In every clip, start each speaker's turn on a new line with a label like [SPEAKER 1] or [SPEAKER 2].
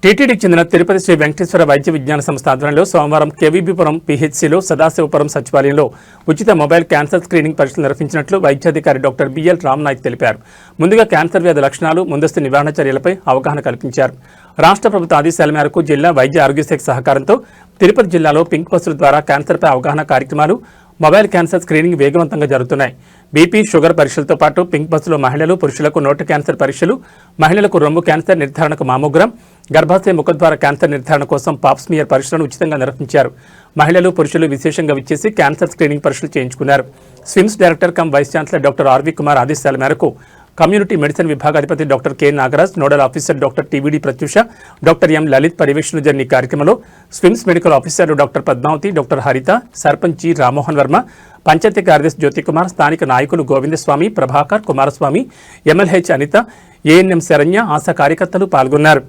[SPEAKER 1] టీటీడీకి చెందిన తిరుపతి శ్రీ వెంకటేశ్వర వైద్య విజ్ఞాన సంస్థ ఆధ్వర్యంలో సోమవారం కేవీబీపురం పీహెచ్సీలో సదాశివపురం సచివాలయంలో ఉచిత మొబైల్ క్యాన్సర్ స్క్రీనింగ్ పరీక్షలు నిర్వహించినట్లు వైద్యాధికారి డాక్టర్ బిఎల్ రామ్నాయక్ తెలిపారు. ముందుగా క్యాన్సర్ వ్యాధి లక్షణాలు, ముందస్తు నివారణ చర్యలపై అవగాహన కల్పించారు. రాష్ట్ర ప్రభుత్వ ఆదేశాల మేరకు జిల్లా వైద్య ఆరోగ్య శాఖ సహకారంతో తిరుపతి జిల్లాలో పింక్ బస్సుల ద్వారా క్యాన్సర్పై అవగాహన కార్యక్రమాలు, మొబైల్ క్యాన్సర్ స్క్రీనింగ్ వేగవంతంగా జరుగుతున్నాయి. బీపీ, షుగర్ పరీక్షలతో పాటు పింక్ బస్సులో మహిళలు, పురుషులకు నోటి క్యాన్సర్ పరీక్షలు, మహిళలకు రొమ్ము క్యాన్సర్ నిర్ధారణకు మామోగ్రామ్, గర్భాశయ ముఖద్వార క్యాన్సర్ నిర్ధారణ కోసం పాప్స్మియర్ పరీక్షలను ఉచితంగా నిర్వహించారు. మహిళలు, పురుషులు విశేషంగా విచ్చేసి క్యాన్సర్ స్క్రీనింగ్ పరీక్షలు చేయించుకున్నారు. SVIMS director cum vice chancellor doctor R V Kumar ఆదేశాల మేరకు కమ్యూనిటీ మెడిసిన్ విభాగాధిపతి doctor K Nagaraj, nodal officer doctor T V D Pratyusha, doctor M Lalith పర్యవేక్షణ జరిగిన కార్యక్రమంలో SVIMS medical officer doctor Padmavathi, doctor Haritha, sarpanch G Rammohan Varma, panchayat కార్యదర్శి జ్యోతికుమార్, స్థానిక నాయకులు గోవిందస్వామి, ప్రభాకర్, కుమారస్వామి, ఎమ్మెల్హెచ్ అనిత, ఏఎన్ఎం శరణ్య, ఆశా కార్యకర్తలు పాల్గొన్నారు.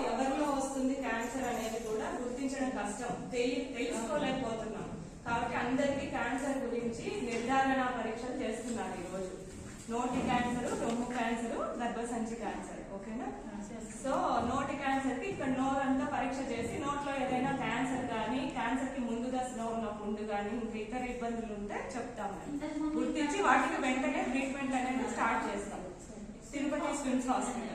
[SPEAKER 2] ఎవరిలో వస్తుంది క్యాన్సర్ అనేది కూడా గుర్తించడం కష్టం, తెలుసుకోలేకపోతున్నాం. కాబట్టి అందరికీ క్యాన్సర్ గురించి నిర్ధారణ పరీక్షలు చేస్తున్నారు ఈరోజు. నోటి క్యాన్సర్, రొమ్ము క్యాన్సర్, గర్భసంచి క్యాన్సర్. ఓకేనా? సో నోటి క్యాన్సర్ కి ఇక్కడ నోరంతా పరీక్ష చేసి నోట్లో ఏదైనా క్యాన్సర్ కానీ, క్యాన్సర్ కి ముందు దశలో ఉన్న పుండు కానీ, ఇంకా ఇతర ఇబ్బందులు ఉంటే చెప్తాము. గుర్తించి వాటికి వెంటనే ట్రీట్మెంట్ అనేది స్టార్ట్ చేస్తాం తిరుపతి స్విమ్స్ హాస్పిటల్.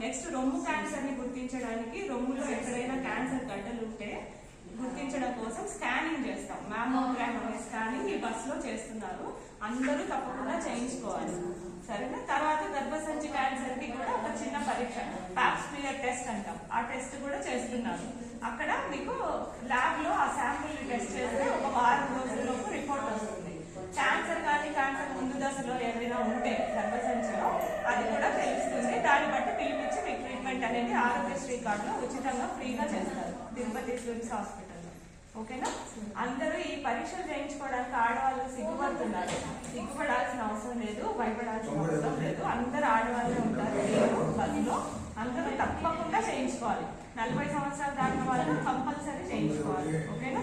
[SPEAKER 2] నెక్స్ట్ రొమ్ము క్యాన్సర్ ని గుర్తించడానికి రొమ్ములో ఎక్కడైనా క్యాన్సర్ గడ్డలు ఉంటే గుర్తించడం కోసం స్కానింగ్ చేస్తాం. మ్యామోగ్రామ్ అనే స్కానింగ్ ఈ బస్ లో చేస్తున్నారు. అందరూ తప్పకుండా చేయించుకోవాలి. సరేనా? తర్వాత గర్భసంచి క్యాన్సర్ కి కూడా ఒక చిన్న పరీక్ష, పాప్స్మియర్ టెస్ట్ అంటాం, ఆ టెస్ట్ కూడా చేస్తున్నారు. అక్కడ మీకు ల్యాబ్ లో ఆ శాంపుల్ టెస్ట్ చేస్తే ఒక వారం రోజుల్లోపు రిపోర్ట్ వస్తుంది. క్యాన్సర్ కానీ, క్యాన్సర్ ముందు దశలో ఏదైనా ఉంటే గర్భసంచిలో అది కూడా తెలుస్తుంది. దాన్ని బట్టి పిలిపించి మీకు ట్రీట్మెంట్ అనేది ఆరోగ్యశ్రీ కార్డులో ఉచితంగా ఫ్రీగా చేస్తారు తిరుపతి స్విమ్స్ హాస్పిటల్. ఓకేనా? అందరూ ఈ పరీక్షలు చేయించుకోవడానికి ఆడవాళ్ళు సిగ్గుపడుతున్నారు. సిగ్గుపడాల్సిన అవసరం లేదు, భయపడాల్సిన అవసరం లేదు. అందరూ ఆడవాళ్ళే ఉంటారు బస్సులో. అందరూ తప్పకుండా చేయించుకోవాలి. 40 సంవత్సరాలు దాటిన వాళ్ళు కంపల్సరీ చేయించుకోవాలి. ఓకేనా?